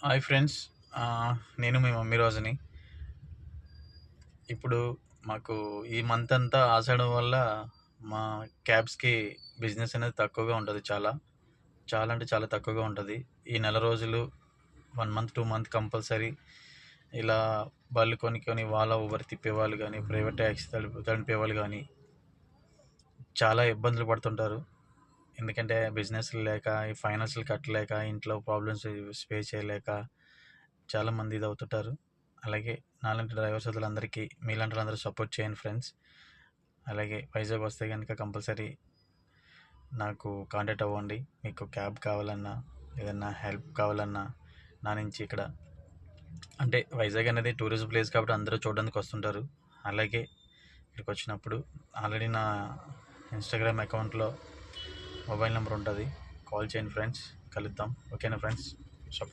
Hi friends. నేను మీ mummy రోజుని. ఇప్పుడు మాకు ఈ మంత్ అంతా ఆషాఢం వల్ల మా క్యాబ్స్కి బిజినెస్ అనేది తక్కువగా ఉంటుంది. చాలా చాలా అంటే చాలా తక్కువగా ఉంటుంది. ఈ నెల రోజులు 1 మంత్ 2 మంత్ కంపల్సరీ ఇలా బళ్ళు కొనుక్కొని వాళ్ళ ఊబర్ తిప్పేవాళ్ళు కానీ, ప్రైవేట్ ట్యాక్సీ తడిపేవాళ్ళు కానీ చాలా ఇబ్బందులు పడుతుంటారు. ఎందుకంటే బిజినెస్లు లేక, ఈ ఫైనాన్షియల్ కట్టలేక, ఇంట్లో ప్రాబ్లమ్స్ ఫేస్ చేయలేక చాలామంది ఇది అవుతుంటారు. అలాగే నాలాంటి డ్రైవర్స్ వదులందరికీ మీలాంటి వాళ్ళందరూ సపోర్ట్ చేయండి ఫ్రెండ్స్. అలాగే వైజాగ్ వస్తే కనుక కంపల్సరీ నాకు కాంటాక్ట్ అవ్వండి. మీకు క్యాబ్ కావాలన్నా, ఏదన్నా హెల్ప్ కావాలన్నా నా నుంచి ఇక్కడ అంటే వైజాగ్ అనేది టూరిస్ట్ ప్లేస్ కాబట్టి అందరూ చూడడానికి వస్తుంటారు. అలాగే ఇక్కడికి వచ్చినప్పుడు ఆల్రెడీ నా ఇన్స్టాగ్రామ్ అకౌంట్లో మొబైల్ నెంబర్ ఉంటుంది. కాల్ చేయండి ఫ్రెండ్స్, కలుద్దాం. ఓకేనా ఫ్రెండ్స్? సపోర్ట్